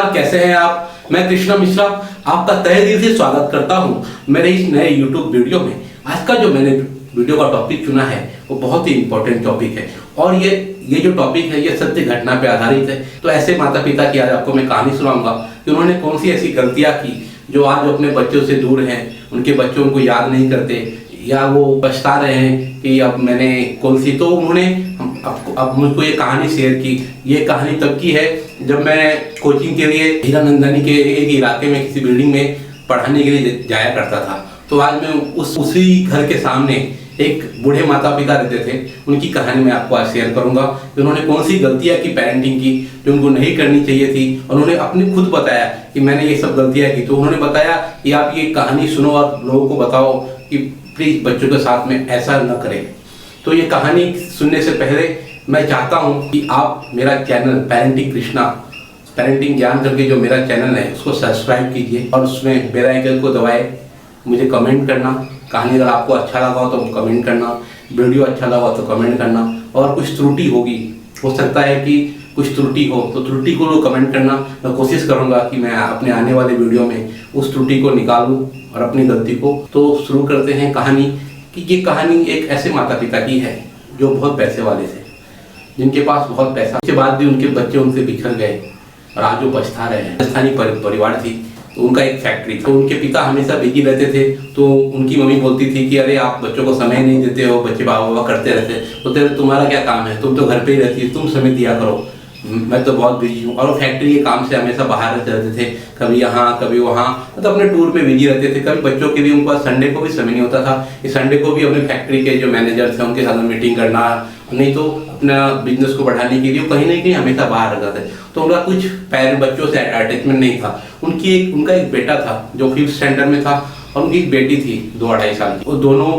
नमस्कार, कैसे हैं आप। मैं कृष्णा मिश्रा आपका तहे दिल से स्वागत करता हूं मेरे इस नए YouTube वीडियो में। आज का जो मैंने वीडियो का टॉपिक चुना है वो बहुत ही इंपॉर्टेंट टॉपिक है और ये जो टॉपिक है ये सत्य घटना पे आधारित है। तो ऐसे माता पिता की आज आपको मैं कहानी सुनाऊंगा कि उन्होंने कौन सी ऐसी गलतियां की जो आज अपने बच्चों से दूर हैं, उनके बच्चों उनको याद नहीं करते या वो पछता रहे हैं कि अब मैंने कौन सी। तो उन्होंने अब मुझको ये कहानी शेयर की। ये कहानी तब की है जब मैं कोचिंग के लिए हीरानंदानी के एक इलाके में किसी बिल्डिंग में पढ़ाने के लिए जाया करता था। तो आज मैं उसी घर के सामने एक बूढ़े माता पिता रहते थे, उनकी कहानी मैं आपको आज शेयर करूंगा कि उन्होंने कौन सी गलतियां की पेरेंटिंग की जो उनको नहीं करनी चाहिए थी। उन्होंने अपने खुद बताया कि मैंने ये सब गलतियां की। तो उन्होंने बताया कि आप ये कहानी सुनो और लोगों को बताओ कि प्लीज बच्चों के साथ में ऐसा न करें। तो ये कहानी सुनने से पहले मैं चाहता हूँ कि आप मेरा चैनल पेरेंटिंग कृष्णा, पेरेंटिंग ज्ञान करके जो मेरा चैनल है उसको सब्सक्राइब कीजिए और उसमें बेल आइकन को दबाए। मुझे कमेंट करना, कहानी अगर आपको अच्छा लगा हो तो कमेंट करना, वीडियो अच्छा लगा हो तो कमेंट करना। और कुछ त्रुटि होगी, हो सकता है कि कुछ त्रुटि हो तो त्रुटि को लोग कमेंट करना। मैं कोशिश करूंगा कि मैं अपने आने वाले वीडियो में उस त्रुटि को निकालूं और अपनी गलती को। तो शुरू करते हैं कहानी कि ये कहानी एक ऐसे माता पिता की है जो बहुत पैसे वाले थे, जिनके पास बहुत पैसा, उसके बाद भी उनके बच्चे उनसे बिछड़ गए और आज वो पछता रहे हैं। स्थानीय परिवार थी तो उनका एक फैक्ट्री था। तो उनके पिता हमेशा बिजी रहते थे। तो उनकी मम्मी बोलती थी कि अरे आप बच्चों को समय नहीं देते हो, बच्चे बाबा करते रहते। बोलते तुम्हारा क्या काम है, तुम तो घर पे ही रहती है, तुम समय दिया करो, मैं तो बहुत बिजी हूँ। और वो फैक्ट्री के काम से हमेशा बाहर रहते थे, कभी यहाँ कभी वहाँ, मतलब अपने टूर पे बिजी रहते थे। कभी बच्चों के लिए उनके पास संडे को भी समय नहीं होता था कि संडे को भी अपने फैक्ट्री के जो मैनेजर थे उनके साथ मीटिंग करना, नहीं तो अपना बिजनेस को बढ़ाने के लिए कहीं ना कहीं हमेशा बाहर रहते थे। तो उनका कुछ बच्चों से अटैचमेंट नहीं था। उनका एक बेटा था जो 5th स्टैंडर्ड में था और उनकी एक बेटी थी 2-2.5 साल की। वो दोनों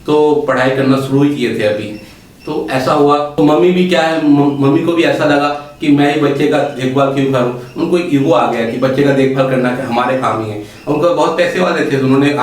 तो पढ़ाई करना शुरू ही किए थे अभी। तो ऐसा हुआ तो मम्मी भी क्या है, मम्मी को भी ऐसा लगा कि मैं ही बच्चे का देखभाल क्यों करूं। उनको एक ईगो आ गया कि बच्चे का देखभाल करना हमारे काम ही है। उनको बहुत पैसे वाले थे तो उन्होंने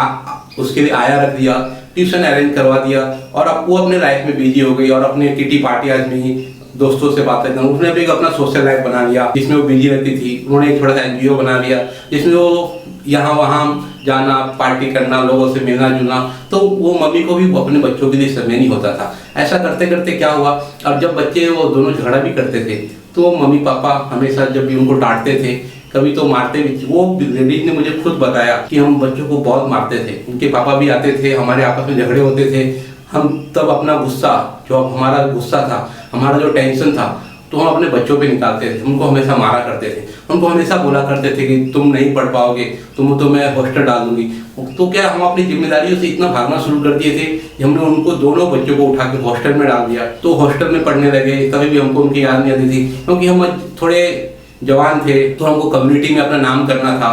उसके लिए आया रख दिया, ट्यूशन अरेंज करवा दिया और अब वो अपने लाइफ में बिजी हो गई और अपने किटी पार्टी आज में ही दोस्तों से बातें करना। उसने भी अपना सोशल लाइफ बना लिया जिसमें वो बिजी रहती थी। उन्होंने एक थोड़ा सा एनजीओ बना लिया जिसमें वो यहाँ वहाँ जाना, पार्टी करना, लोगों से मिलना जुलना। तो वो मम्मी को भी अपने बच्चों के लिए समय नहीं होता था। ऐसा करते करते क्या हुआ, अब जब बच्चे वो दोनों झगड़ा भी करते थे तो मम्मी पापा हमेशा जब भी उनको डांटते थे, कभी तो मारते भी। वो लेडीज ने मुझे खुद बताया कि हम बच्चों को बहुत मारते थे, उनके पापा भी आते थे, हमारे आपस में झगड़े होते थे। हम तब अपना गुस्सा, जो हमारा गुस्सा था, हमारा जो टेंशन था, तो हम अपने बच्चों पे निकालते थे। उनको हमेशा मारा करते थे, उनको हमेशा बोला करते थे कि तुम नहीं पढ़ पाओगे, तुम तो मैं हॉस्टल डाल दूंगी। तो क्या हम अपनी जिम्मेदारियों से इतना भागना शुरू कर दिए थे कि हमने उनको दोनों बच्चों को उठा के हॉस्टल में डाल दिया। तो हॉस्टल में पढ़ने लगे, कभी भी हमको उनकी याद नहीं आती थी क्योंकि हम थोड़े जवान थे। तो हमको कम्युनिटी में अपना नाम करना था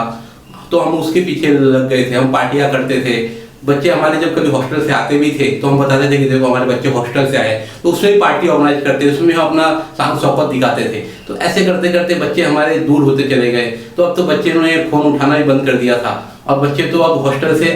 तो हम उसके पीछे लग गए थे। हम पार्टियां करते थे। बच्चे हमारे जब कभी हॉस्टल से आते भी थे तो हम बताते थे कि देखो हमारे बच्चे हॉस्टल से आए, तो उसमें भी पार्टी ऑर्गेनाइज करते, उसमें हम अपना शान शौकत दिखाते थे। तो ऐसे करते करते बच्चे हमारे दूर होते चले गए। तो अब तो बच्चे ने फोन उठाना ही बंद कर दिया था और बच्चे तो अब हॉस्टल से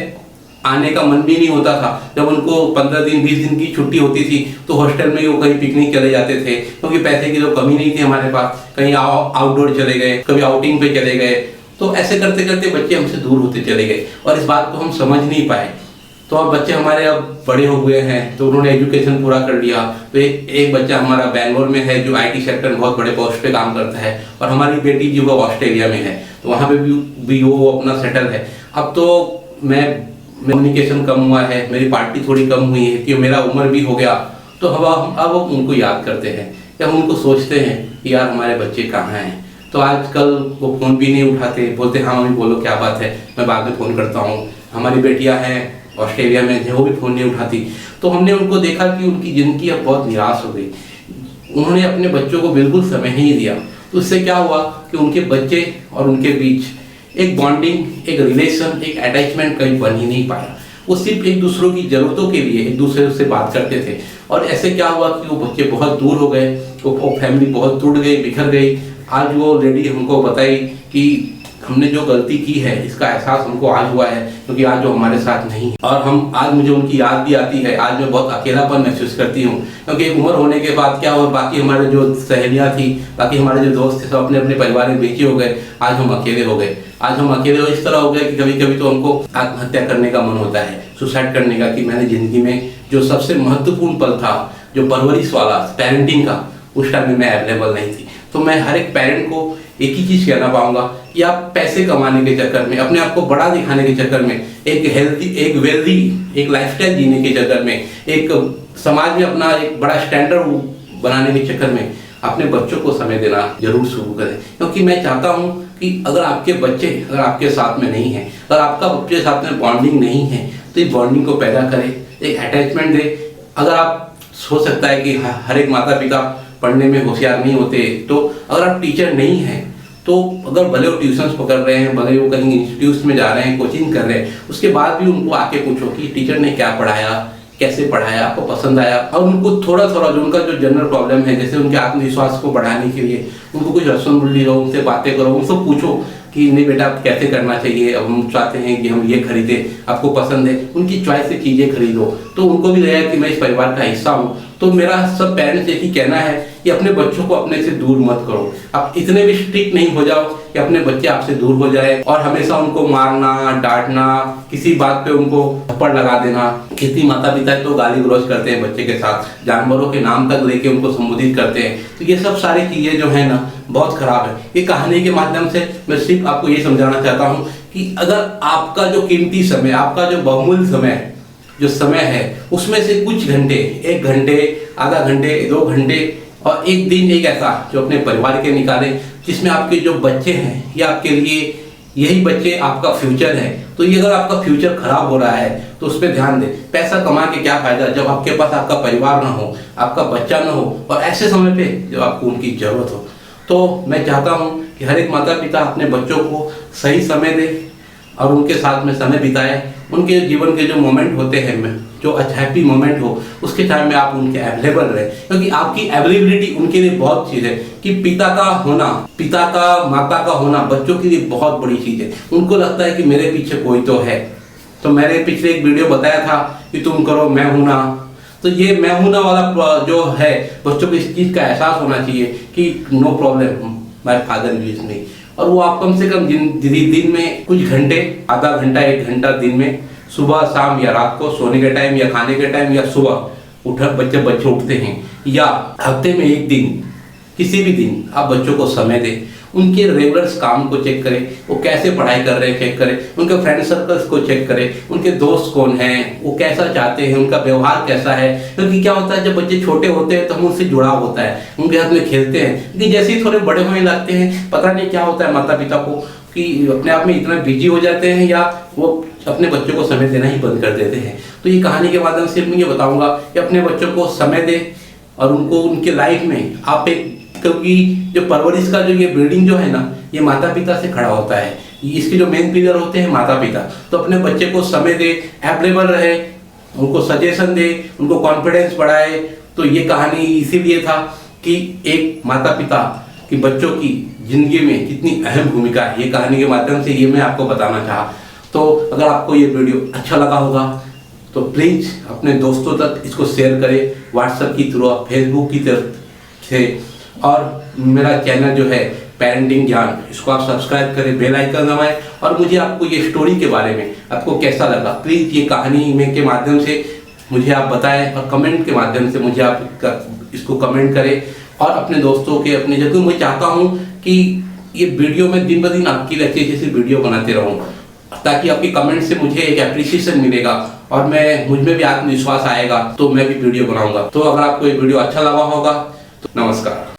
आने का मन भी नहीं होता था। जब उनको 15 दिन 20 दिन की छुट्टी होती थी तो हॉस्टल में वो कहीं पिकनिक चले जाते थे क्योंकि पैसे की तो कमी नहीं थी हमारे पास। कहीं आउटडोर चले गए, कभी आउटिंग पे चले गए। तो ऐसे करते करते बच्चे हमसे दूर होते चले गए और इस बात को हम समझ नहीं पाए। तो अब बच्चे हमारे अब बड़े हो गए हैं तो उन्होंने एजुकेशन पूरा कर लिया। तो एक बच्चा हमारा बैंगलोर में है जो IT सेक्टर में बहुत बड़े पोस्ट पे काम करता है और हमारी बेटी जो वो ऑस्ट्रेलिया में है, तो वहाँ पे भी वो अपना सेटल है। अब तो मैं कम्युनिकेशन कम हुआ है, मेरी पार्टी थोड़ी कम हुई है कि मेरा उम्र भी हो गया। तो अब उनको याद करते हैं या हम उनको सोचते हैं कि यार हमारे बच्चे कहाँ हैं। तो आजकल वो फ़ोन भी नहीं उठाते, बोलते हाँ मम्मी बोलो क्या बात है, मैं बाद में फ़ोन करता हूँ। हमारी बेटियाँ हैं ऑस्ट्रेलिया में है, वो भी फ़ोन नहीं उठाती। तो हमने उनको देखा कि उनकी ज़िंदगी अब बहुत निराश हो गई। उन्होंने अपने बच्चों को बिल्कुल समय ही नहीं दिया। तो उससे क्या हुआ कि उनके बच्चे और उनके बीच एक बॉन्डिंग, एक रिलेशन, एक अटैचमेंट कहीं बन ही नहीं पाया। वो सिर्फ एक दूसरों की ज़रूरतों के लिए एक दूसरे से बात करते थे और ऐसे क्या हुआ कि वो बच्चे बहुत दूर हो गए, वो फैमिली बहुत टूट गई, बिखर गई। आज वो लेडी हमको बताई कि हमने जो गलती की है इसका एहसास हमको आज हुआ है, क्योंकि आज जो हमारे साथ नहीं है और हम आज मुझे उनकी याद भी आती है। आज मैं बहुत अकेलापन महसूस करती हूँ, क्योंकि एक उम्र होने के बाद क्या, और बाकी हमारे जो सहेलियाँ थी, बाकी हमारे जो दोस्त थे, सब अपने अपने परिवार में बिजी हो गए। आज हम अकेले हो गए। आज हम अकेले इस तरह हो गए कि कभी कभी तो हमको आत्महत्या करने का मन होता है, सुसाइड करने का, कि मैंने जिंदगी में जो सबसे महत्वपूर्ण पल था, जो परवरिश वाला पेरेंटिंग का, उस टाइम में मैं अवेलेबल नहीं थी। तो मैं हर एक पेरेंट को एक ही चीज कहना पाऊंगा कि आप पैसे कमाने के चक्कर में, अपने आप को बड़ा दिखाने के चक्कर में, एक हेल्थी, एक वेल्दी, एक लाइफस्टाइल जीने के चक्कर में, एक समाज में अपना एक बड़ा स्टैंडर्ड बनाने के चक्कर में अपने बच्चों को समय देना जरूर शुरू करें। क्योंकि मैं चाहता हूं कि अगर आपके बच्चे अगर आपके साथ में नहीं है, अगर आपका बच्चे के साथ में बॉन्डिंग नहीं है, तो इस बॉन्डिंग को पैदा करें, एक अटैचमेंट दे। अगर आप हो सकता है कि हर एक माता पिता पढ़ने में होशियार नहीं होते, तो अगर आप टीचर नहीं हैं, तो अगर भले वो ट्यूशन्स पकड़ रहे हैं, भले वो कहीं इंस्टीट्यूट्स में जा रहे हैं, कोचिंग कर रहे हैं, उसके बाद भी उनको आके पूछो कि टीचर ने क्या पढ़ाया, कैसे पढ़ाया, आपको पसंद आया। और उनको थोड़ा थोड़ा जो उनका जो जनरल प्रॉब्लम है, जैसे उनके आत्मविश्वास को बढ़ाने के लिए उनको कुछ रसम बुल्ली लो, उनसे बातें करो, उनसे पूछो कि नहीं बेटा आप कैसे करना चाहिए, अब हम चाहते हैं कि हम ये खरीदे, आपको पसंद है, उनकी चॉइस से चीज़ें खरीदो, तो उनको भी लगेगा कि मैं इस परिवार का हिस्सा हूँ। तो मेरा सब पेरेंट्स से ही कहना है कि अपने बच्चों को अपने से दूर मत करो। आप इतने भी स्ट्रिक्ट नहीं हो जाओ कि अपने बच्चे आपसे दूर हो जाए और हमेशा उनको मारना, डांटना, किसी बात पे उनको थप्पड़ लगा देना। किसी माता पिता तो गाली गलौज करते हैं बच्चे के साथ, जानवरों के नाम तक लेके उनको संबोधित करते हैं। तो ये सब सारी चीजें जो है ना बहुत खराब है। ये कहानी के माध्यम से मैं सिर्फ आपको ये समझाना चाहता हूँ कि अगर आपका जो कीमती समय, आपका जो बहुमूल्य समय जो समय है, उसमें से कुछ घंटे, 1 घंटे, आधा घंटे, 2 घंटे और एक दिन एक ऐसा जो अपने परिवार के निकालें, जिसमें आपके जो बच्चे हैं या आपके लिए यही बच्चे आपका फ्यूचर है। तो ये अगर आपका फ्यूचर खराब हो रहा है तो उस पर ध्यान दें। पैसा कमा के क्या फायदा जब आपके पास आपका परिवार ना हो, आपका बच्चा ना हो, और ऐसे समय पे जब आपको उनकी जरूरत हो। तो मैं चाहता हूँ कि हर एक माता पिता अपने बच्चों को सही समय दे और उनके साथ में समय बिताए। उनके जीवन के जो मोमेंट होते हैं, जो हैप्पी मोमेंट हो, उसके टाइम में आप उनके अवेलेबल रहे, क्योंकि आपकी अवेलेबिलिटी उनके लिए बहुत चीज़ है। कि पिता का होना, पिता का, माता का होना बच्चों के लिए बहुत बड़ी चीज़ है। उनको लगता है कि मेरे पीछे कोई तो है। तो मैंने पिछले एक वीडियो बताया था कि तुम करो मैं हूं ना, तो ये मैं हूं ना वाला जो है, बच्चों को इस चीज़ का एहसास होना चाहिए कि no problem, my father with me. और वो आप कम से कम दिन में कुछ घंटे, आधा घंटा, 1 घंटा दिन में, सुबह शाम या रात को सोने के टाइम या खाने के टाइम या सुबह बच्चे उठते हैं, या हफ्ते में 1 दिन, किसी भी दिन आप बच्चों को समय दें। उनके रेगुलर काम को चेक करें, वो कैसे पढ़ाई कर रहे हैं चेक करें, उनके फ्रेंड सर्कल्स को चेक करें, उनके दोस्त कौन हैं, वो कैसा चाहते हैं, उनका व्यवहार कैसा है। क्योंकि क्या होता है जब बच्चे छोटे होते हैं तो हम उनसे जुड़ाव होता है, उनके साथ में खेलते हैं, लेकिन जैसे ही थोड़े बड़े होने लगते हैं, पता नहीं क्या होता है माता पिता को कि अपने आप में इतना बिजी हो जाते हैं या वो अपने बच्चों को समय देना ही बंद कर देते हैं। तो ये कहानी के माध्यम से मैं ये बताऊंगा कि अपने बच्चों को समय दें और उनको उनके लाइफ में आप एक, क्योंकि जो परवरिश का जो ये बिल्डिंग जो है ना, ये माता पिता से खड़ा होता है। इसके जो मेन पिलर होते हैं माता पिता। तो अपने बच्चे को समय दे, अवेलेबल रहे, उनको सजेशन दे, उनको कॉन्फिडेंस बढ़ाए। तो ये कहानी इसीलिए था कि एक माता पिता की बच्चों की जिंदगी में कितनी अहम भूमिका है, ये कहानी के माध्यम से ये मैं आपको बताना चाहा। तो अगर आपको ये वीडियो अच्छा लगा होगा तो प्लीज़ अपने दोस्तों तक इसको शेयर करें, व्हाट्सएप की थ्रू, फेसबुक की तरफ से। और मेरा चैनल जो है पेरेंटिंग ज्ञान, इसको आप सब्सक्राइब करें, बेल आइकन दबाएं। और मुझे आपको ये स्टोरी के बारे में आपको कैसा लगा, प्लीज़ ये कहानी में के माध्यम से मुझे आप बताएं, और कमेंट के माध्यम से मुझे आप इसको कमेंट करें। और अपने दोस्तों के, अपने जगह, मैं चाहता हूँ कि ये वीडियो में दिन ब दिन आपकी लिए अच्छी अच्छी वीडियो बनाते रहूँ, ताकि आपके कमेंट से मुझे एक एप्रिसिएशन मिलेगा और मुझ में भी आत्मविश्वास आएगा, तो मैं भी वीडियो बनाऊंगा। तो अगर आपको ये वीडियो अच्छा लगा होगा तो नमस्कार।